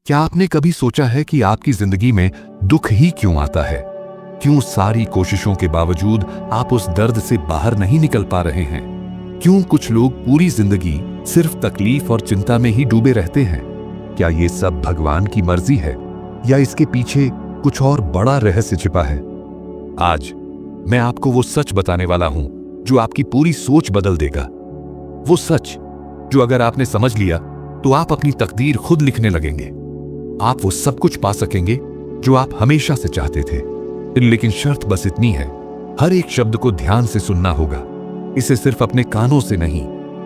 क्या आपने कभी सोचा है कि आपकी जिंदगी में दुख ही क्यों आता है? क्यों सारी कोशिशों के बावजूद आप उस दर्द से बाहर नहीं निकल पा रहे हैं? क्यों कुछ लोग पूरी जिंदगी सिर्फ तकलीफ और चिंता में ही डूबे रहते हैं? क्या ये सब भगवान की मर्जी है या इसके पीछे कुछ और बड़ा रहस्य छिपा है? आज मैं आपको वो सच बताने वाला हूं जो आपकी पूरी सोच बदल देगा। वो सच जो अगर आपने समझ लिया तो आप अपनी तकदीर खुद लिखने लगेंगे। आप वो सब कुछ पा सकेंगे जो आप हमेशा से चाहते थे। लेकिन शर्त बस इतनी है, हर एक शब्द को ध्यान से सुनना होगा। इसे सिर्फ अपने कानों से नहीं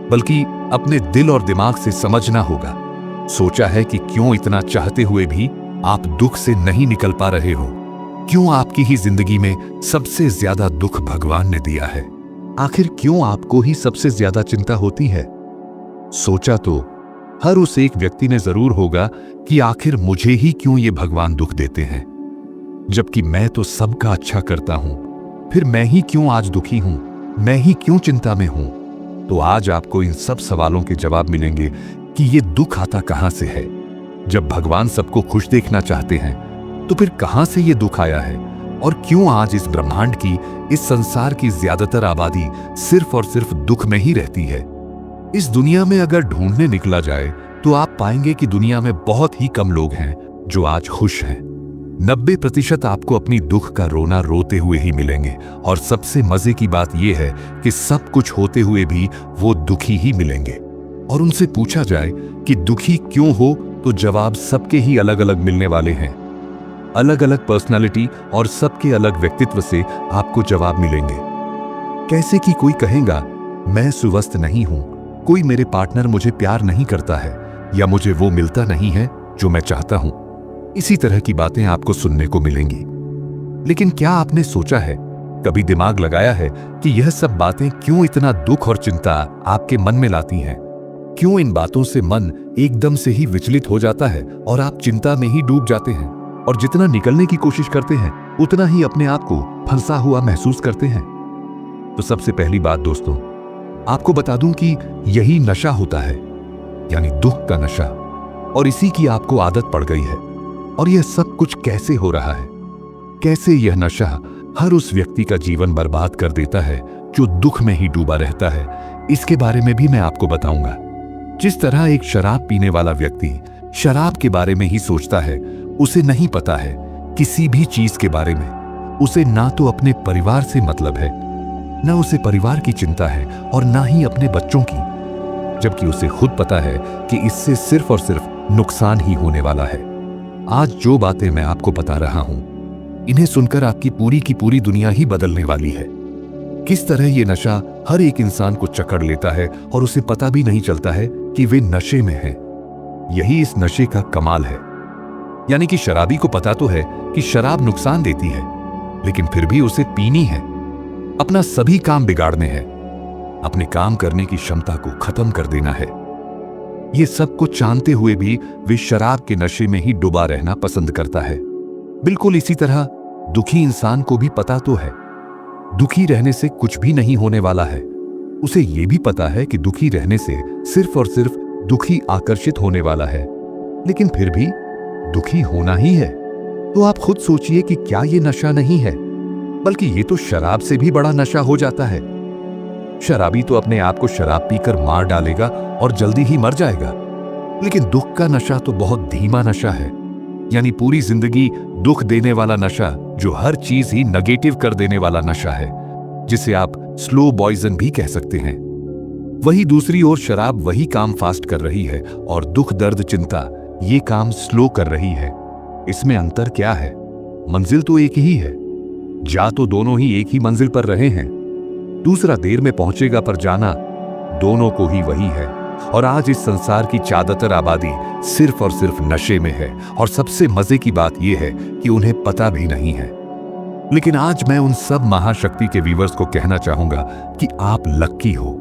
बल्कि अपने दिल और दिमाग से समझना होगा। सोचा है कि क्यों इतना चाहते हुए भी आप दुख से नहीं निकल पा रहे हो? क्यों आपकी ही जिंदगी में सबसे ज्यादा दुख भगवान ने दिया है? आखिर क्यों आपको ही सबसे ज्यादा चिंता होती है? सोचा तो हर उस एक व्यक्ति ने जरूर होगा कि आखिर मुझे ही क्यों ये भगवान दुख देते हैं, जबकि मैं तो सबका अच्छा करता हूं। फिर मैं ही क्यों आज दुखी हूं? मैं ही क्यों चिंता में हूं? तो आज आपको इन सब सवालों के जवाब मिलेंगे कि ये दुख आता कहां से है। जब भगवान सबको खुश देखना चाहते हैं तो फिर कहां से ये दुख आया है? और क्यों आज इस ब्रह्मांड की, इस संसार की ज्यादातर आबादी सिर्फ और सिर्फ दुख में ही रहती है? इस दुनिया में अगर ढूंढने निकला जाए तो आप पाएंगे कि दुनिया में बहुत ही कम लोग हैं जो आज खुश हैं। 90% आपको अपनी दुख का रोना रोते हुए ही मिलेंगे। और सबसे मजे की बात यह है कि सब कुछ होते हुए भी वो दुखी ही मिलेंगे। और उनसे पूछा जाए कि दुखी क्यों हो तो जवाब सबके ही अलग अलग मिलने वाले हैं। अलग अलग पर्सनालिटी और सबके अलग व्यक्तित्व से आपको जवाब मिलेंगे। कैसे कि कोई कहेगा मैं स्वस्थ नहीं हूं, कोई मेरे पार्टनर मुझे प्यार नहीं करता है, या मुझे वो मिलता नहीं है जो मैं चाहता हूं। इसी तरह की बातें आपको सुनने को मिलेंगी। लेकिन क्या आपने सोचा है, कभी दिमाग लगाया है कि यह सब बातें क्यों इतना दुख और चिंता आपके मन में लाती हैं? क्यों इन बातों से मन एकदम से ही विचलित हो जाता है और आप चिंता में ही डूब जाते हैं, और जितना निकलने की कोशिश करते हैं उतना ही अपने आप को फंसा हुआ महसूस करते हैं? तो सबसे पहली बात दोस्तों, आपको बता दूं कि यही नशा होता है, यानी दुख का नशा। और इसी की आपको आदत पड़ गई है। और यह सब कुछ कैसे हो रहा है? कैसे यह नशा हर उस व्यक्ति का जीवन बर्बाद कर देता है जो दुख में ही डूबा रहता है, इसके बारे में भी मैं आपको बताऊंगा। जिस तरह एक शराब पीने वाला व्यक्ति शराब के बारे में ही सोचता है, उसे नहीं पता है किसी भी चीज के बारे में। उसे ना तो अपने परिवार से मतलब है, ना उसे परिवार की चिंता है, और ना ही अपने बच्चों की, जबकि उसे खुद पता है कि इससे सिर्फ और सिर्फ नुकसान ही होने वाला है। आज जो बातें मैं आपको बता रहा हूं, इन्हें सुनकर आपकी पूरी की पूरी दुनिया ही बदलने वाली है। किस तरह ये नशा हर एक इंसान को जकड़ लेता है और उसे पता भी नहीं चलता है कि वे नशे में हैं। यही इस नशे का कमाल है। यानी कि शराबी को पता तो है कि शराब नुकसान देती है, लेकिन फिर भी उसे पीनी है। अपना सभी काम बिगाड़ने हैं, अपने काम करने की क्षमता को खत्म कर देना है। ये सब कुछ जानते हुए भी वे शराब के नशे में ही डूबा रहना पसंद करता है। बिल्कुल इसी तरह दुखी इंसान को भी पता तो है दुखी रहने से कुछ भी नहीं होने वाला है। उसे यह भी पता है कि दुखी रहने से सिर्फ और सिर्फ दुखी आकर्षित होने वाला है, लेकिन फिर भी दुखी होना ही है। तो आप खुद सोचिए कि क्या ये नशा नहीं है, बल्कि ये तो शराब से भी बड़ा नशा हो जाता है। शराबी तो अपने आप को शराब पीकर मार डालेगा और जल्दी ही मर जाएगा, लेकिन दुख का नशा तो बहुत धीमा नशा है। यानी पूरी जिंदगी दुख देने वाला नशा, जो हर चीज ही नेगेटिव कर देने वाला नशा है, जिसे आप स्लो पॉइजन भी कह सकते हैं। वही दूसरी ओर शराब वही काम फास्ट कर रही है और दुख दर्द चिंता ये काम स्लो कर रही है। इसमें अंतर क्या है? मंजिल तो एक ही है, जा तो दोनों ही एक ही मंजिल पर रहे हैं। दूसरा देर में पहुंचेगा, पर जाना दोनों को ही वही है। और आज इस संसार की ज्यादातर आबादी सिर्फ और सिर्फ नशे में है, और सबसे मजे की बात यह है कि उन्हें पता भी नहीं है। लेकिन आज मैं उन सब महाशक्ति के व्यूअर्स को कहना चाहूंगा कि आप लक्की हो,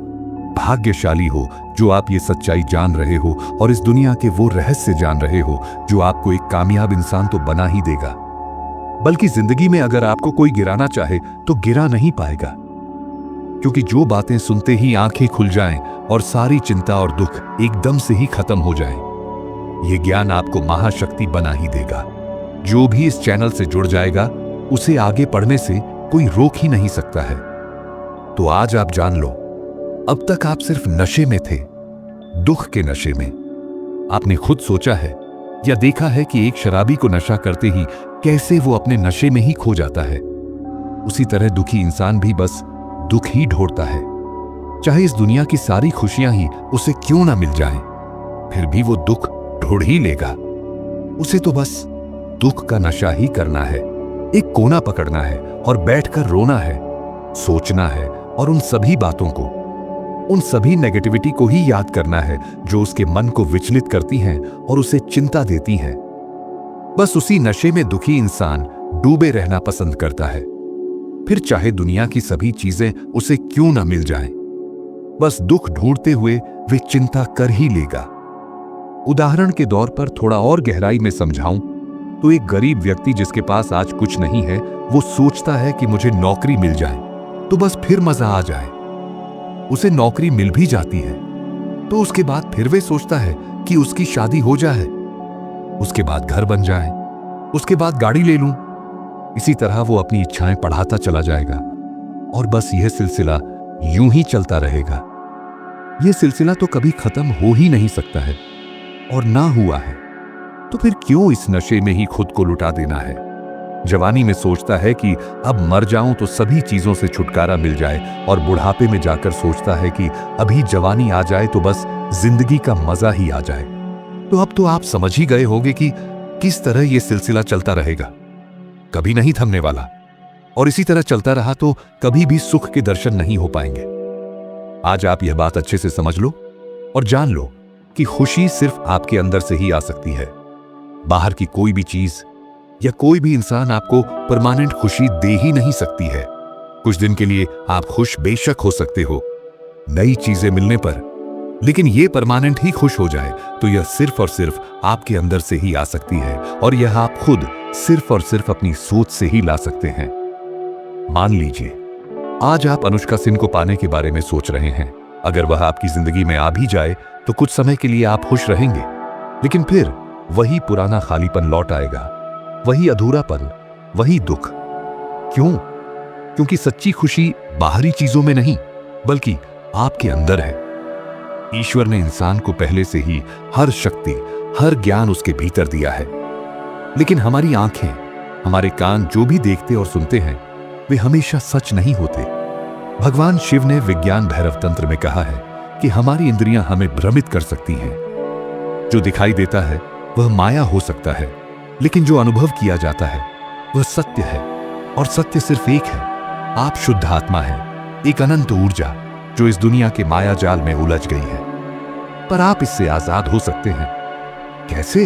भाग्यशाली हो, जो आप ये सच्चाई जान रहे हो और इस दुनिया के वो रहस्य जान रहे हो जो आपको एक कामयाब इंसान तो बना ही देगा, बल्कि जिंदगी में अगर आपको कोई गिराना चाहे तो गिरा नहीं पाएगा। क्योंकि जो बातें सुनते ही आंखें खुल जाएं और सारी चिंता और दुख एकदम से ही खत्म हो जाएं, ये ज्ञान आपको महाशक्ति बना ही देगा। जो भी इस चैनल से जुड़ जाएगा उसे आगे पढ़ने से कोई रोक ही नहीं सकता है। तो आज आप जान लो, अब तक आप सिर्फ नशे में थे, दुख के नशे में। आपने खुद सोचा है या देखा है कि एक शराबी को नशा करते ही कैसे वो अपने नशे में ही खो जाता है। उसी तरह दुखी इंसान भी बस दुख ही ढूंढता है, चाहे इस दुनिया की सारी खुशियां ही उसे क्यों ना मिल जाएं, फिर भी वो दुख ढूंढ ही लेगा। उसे तो बस दुख का नशा ही करना है, एक कोना पकड़ना है और बैठकर रोना है, सोचना है और उन सभी बातों को, उन सभी नेगेटिविटी को ही याद करना है जो उसके मन को विचलित करती हैं और उसे चिंता देती हैं। बस उसी नशे में दुखी इंसान डूबे रहना पसंद करता है, फिर चाहे दुनिया की सभी चीजें उसे क्यों ना मिल जाएं, बस दुख ढूंढते हुए वे चिंता कर ही लेगा। उदाहरण के तौर पर थोड़ा और गहराई में समझाऊं तो एक गरीब व्यक्ति जिसके पास आज कुछ नहीं है, वो सोचता है कि मुझे नौकरी मिल जाए तो बस फिर मजा आ जाए। उसे नौकरी मिल भी जाती है तो उसके बाद फिर वे सोचता है कि उसकी शादी हो जाए, उसके बाद घर बन जाए, उसके बाद गाड़ी ले लूं। इसी तरह वो अपनी इच्छाएं बढ़ाता चला जाएगा और बस यह सिलसिला यूं ही चलता रहेगा। यह सिलसिला तो कभी खत्म हो ही नहीं सकता है, और ना हुआ है तो फिर क्यों इस नशे में ही खुद को लुटा देना है। जवानी में सोचता है कि अब मर जाऊं तो सभी चीजों से छुटकारा मिल जाए, और बुढ़ापे में जाकर सोचता है कि अभी जवानी आ जाए तो बस जिंदगी का मजा ही आ जाए। तो अब तो आप समझ ही गए होंगे कि किस तरह यह सिलसिला चलता रहेगा, कभी नहीं थमने वाला। और इसी तरह चलता रहा तो कभी भी सुख के दर्शन नहीं हो पाएंगे। आज आप यह बात अच्छे से समझ लो और जान लो कि खुशी सिर्फ आपके अंदर से ही आ सकती है। बाहर की कोई भी चीज या कोई भी इंसान आपको परमानेंट खुशी दे ही नहीं सकती है। कुछ दिन के लिए आप खुश बेशक हो सकते हो नई चीजें मिलने पर, लेकिन यह परमानेंट ही खुश हो जाए तो यह सिर्फ और सिर्फ आपके अंदर से ही आ सकती है, और यह आप खुद सिर्फ और सिर्फ अपनी सोच से ही ला सकते हैं। मान लीजिए आज आप अनुष्का सिंह को पाने के बारे में सोच रहे हैं। अगर वह आपकी जिंदगी में आ भी जाए तो कुछ समय के लिए आप खुश रहेंगे, लेकिन फिर वही पुराना खालीपन लौट आएगा, वही अधूरापन, वही दुख। क्यों? क्योंकि सच्ची खुशी बाहरी चीजों में नहीं बल्कि आपके अंदर है। ईश्वर ने इंसान को पहले से ही हर शक्ति, हर ज्ञान उसके भीतर दिया है, लेकिन हमारी आंखें, हमारे कान जो भी देखते और सुनते हैं वे हमेशा सच नहीं होते। भगवान शिव ने विज्ञान भैरव तंत्र में कहा है कि हमारी इंद्रियां हमें भ्रमित कर सकती हैं। जो दिखाई देता है वह माया हो सकता है, लेकिन जो अनुभव किया जाता है वह सत्य है, और सत्य सिर्फ एक है। आप शुद्ध आत्मा हैं, एक अनंत ऊर्जा जो इस दुनिया के माया जाल में उलझ गई है। पर आप इससे आजाद हो सकते हैं। कैसे?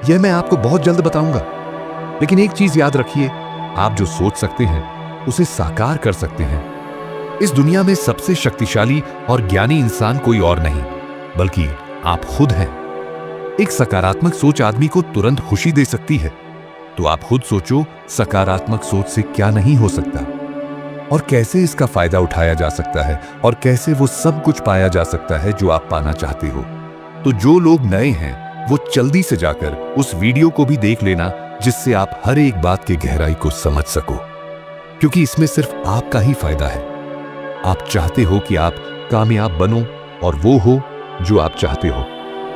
यह मैं आपको बहुत जल्द बताऊंगा, लेकिन एक चीज याद रखिए, आप जो सोच सकते हैं उसे साकार कर सकते हैं। इस दुनिया में सबसे शक्तिशाली और ज्ञानी इंसान कोई और नहीं बल्कि आप खुद हैं। एक सकारात्मक सोच आदमी को तुरंत खुशी दे सकती है, तो आप खुद सोचो सकारात्मक सोच से क्या नहीं हो सकता, और कैसे इसका फायदा उठाया जा सकता है, और कैसे वो सब कुछ पाया जा सकता है जो आप पाना चाहते हो। तो जो लोग नए हैं वो जल्दी से जाकर उस वीडियो को भी देख लेना, जिससे आप हर एक बात की गहराई को समझ सको, क्योंकि इसमें सिर्फ आपका ही फायदा है। आप चाहते हो कि आप कामयाब बनो और वो हो जो आप चाहते हो,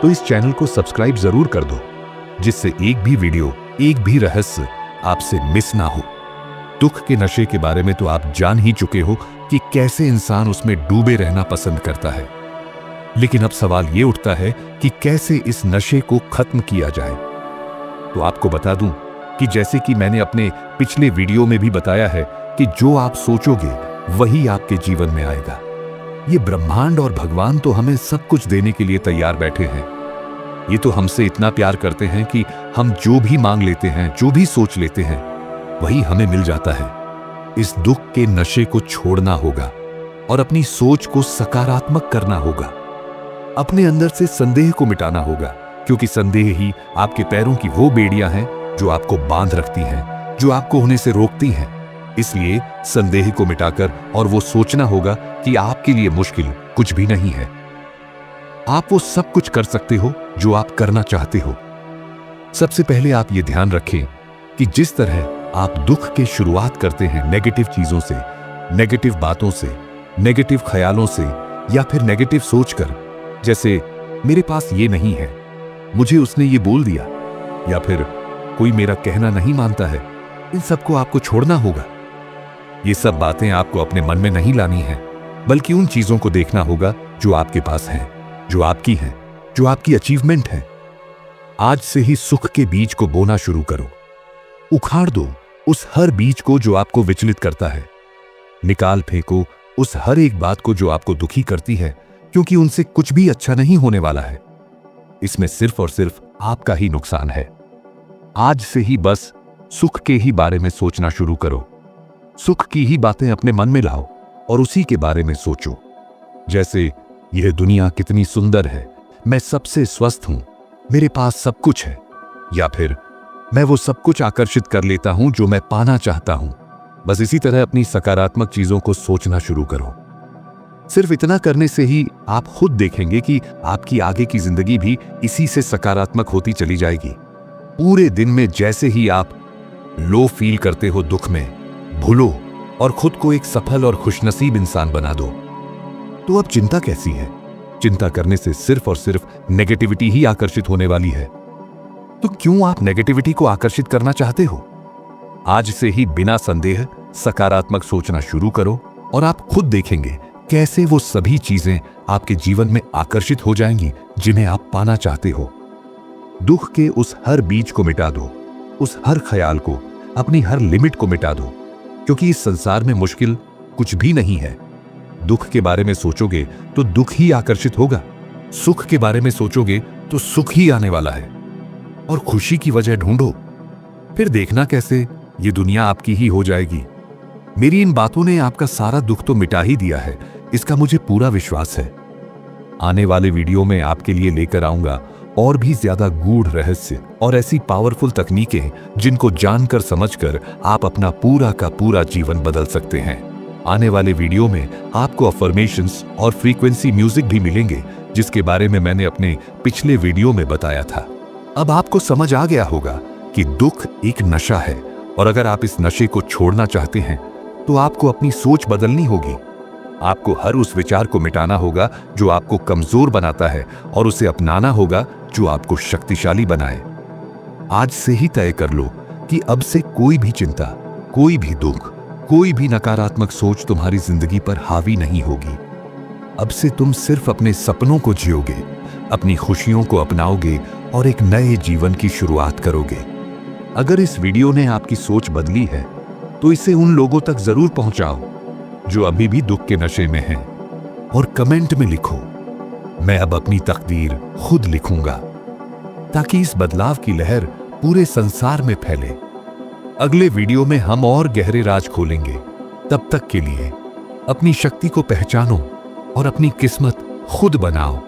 तो इस चैनल को सब्सक्राइब जरूर कर दो, जिससे एक भी वीडियो, एक भी रहस्य आपसे मिस ना हो। दुख के नशे के बारे में तो आप जान ही चुके हो कि कैसे इंसान उसमें डूबे रहना पसंद करता है, लेकिन अब सवाल ये उठता है कि कैसे इस नशे को खत्म किया जाए। तो आपको बता दूं कि जैसे कि मैंने अपने पिछले वीडियो में भी बताया है कि जो आप सोचोगे वही आपके जीवन में आएगा। ये ब्रह्मांड और भगवान तो हमें सब कुछ देने के लिए तैयार बैठे हैं। ये तो हमसे इतना प्यार करते हैं कि हम जो भी मांग लेते हैं, जो भी सोच लेते हैं, वही हमें मिल जाता है। इस दुख के नशे को छोड़ना होगा और अपनी सोच को सकारात्मक करना होगा। अपने अंदर से संदेह को मिटाना होगा, क्योंकि संदेह ही आपके पैरों की वो बेड़ियां हैं जो आपको बांध रखती हैं, जो आपको होने से रोकती हैं। इसलिए संदेह को मिटाकर और वो सोचना होगा कि आपके लिए मुश्किल कुछ भी नहीं है। आप वो सब कुछ कर सकते हो जो आप करना चाहते हो। सबसे पहले आप ये ध्यान रखें कि जिस तरह आप दुख के शुरुआत करते हैं नेगेटिव चीजों से, नेगेटिव बातों से, नेगेटिव ख्यालों से या फिर नेगेटिव सोचकर, जैसे मेरे पास ये नहीं है, मुझे उसने ये बोल दिया, या फिर कोई मेरा कहना नहीं मानता है, इन सबको आपको छोड़ना होगा। ये सब बातें आपको अपने मन में नहीं लानी है, बल्कि उन चीजों को देखना होगा जो आपके पास हैं, जो आपकी हैं, जो आपकी अचीवमेंट है। आज से ही सुख के बीज को बोना शुरू करो। उखाड़ दो उस हर बीज को जो आपको विचलित करता है। निकाल फेंको उस हर एक बात को जो आपको दुखी करती है, क्योंकि उनसे कुछ भी अच्छा नहीं होने वाला है। इसमें सिर्फ और सिर्फ आपका ही नुकसान है। आज से ही बस सुख के ही बारे में सोचना शुरू करो। सुख की ही बातें अपने मन में लाओ और उसी के बारे में सोचो। जैसे यह दुनिया कितनी सुंदर है, मैं सबसे स्वस्थ हूं, मेरे पास सब कुछ है, या फिर मैं वो सब कुछ आकर्षित कर लेता हूं जो मैं पाना चाहता हूं। बस इसी तरह अपनी सकारात्मक चीजों को सोचना शुरू करो। सिर्फ इतना करने से ही आप खुद देखेंगे कि आपकी आगे की जिंदगी भी इसी से सकारात्मक होती चली जाएगी। पूरे दिन में जैसे ही आप लो फील करते हो, दुख में, भूलो और खुद को एक सफल और खुशनसीब इंसान बना दो। तो अब चिंता कैसी है? चिंता करने से सिर्फ और सिर्फ नेगेटिविटी ही आकर्षित होने वाली है। तो क्यों आप नेगेटिविटी को आकर्षित करना चाहते हो? आज से ही बिना संदेह सकारात्मक सोचना शुरू करो और आप खुद देखेंगे कैसे वो सभी चीजें आपके जीवन में आकर्षित हो जाएंगी जिन्हें आप पाना चाहते हो। दुख के उस हर बीज को मिटा दो, उस हर ख्याल को, अपनी हर लिमिट को मिटा दो, क्योंकि इस संसार में मुश्किल कुछ भी नहीं है। दुख के बारे में सोचोगे तो दुख ही आकर्षित होगा, सुख के बारे में सोचोगे तो सुख ही आने वाला है। और खुशी की वजह ढूंढो, फिर देखना कैसे ये दुनिया आपकी ही हो जाएगी। मेरी इन बातों ने आपका सारा दुख तो मिटा ही दिया है, इसका मुझे पूरा विश्वास है। आने वाले वीडियो में आपके लिए लेकर आऊंगा और भी ज्यादा गूढ़ रहस्य और ऐसी पावरफुल तकनीकें जिनको जानकर समझकर आप अपना पूरा का पूरा जीवन बदल सकते हैं। आने वाले वीडियो में आपको अफर्मेशंस और फ्रीक्वेंसी म्यूजिक भी मिलेंगे, जिसके बारे में मैंने अपने पिछले वीडियो में बताया था। अब आपको समझ आ गया होगा कि दुख एक नशा है, और अगर आप इस नशे को छोड़ना चाहते हैं तो आपको अपनी सोच बदलनी होगी। आपको हर उस विचार को मिटाना होगा जो आपको कमजोर बनाता है और उसे अपनाना होगा जो आपको शक्तिशाली बनाए। आज से ही तय कर लो कि अब से कोई भी चिंता, कोई भी दुख, कोई भी नकारात्मक सोच तुम्हारी जिंदगी पर हावी नहीं होगी। अब से तुम सिर्फ अपने सपनों को जियोगे, अपनी खुशियों को अपनाओगे और एक नए जीवन की शुरुआत करोगे। अगर इस वीडियो ने आपकी सोच बदली है तो इसे उन लोगों तक जरूर पहुंचाओ जो अभी भी दुख के नशे में हैं, और कमेंट में लिखो, मैं अब अपनी तकदीर खुद लिखूंगा, ताकि इस बदलाव की लहर पूरे संसार में फैले। अगले वीडियो में हम और गहरे राज खोलेंगे। तब तक के लिए अपनी शक्ति को पहचानो और अपनी किस्मत खुद बनाओ।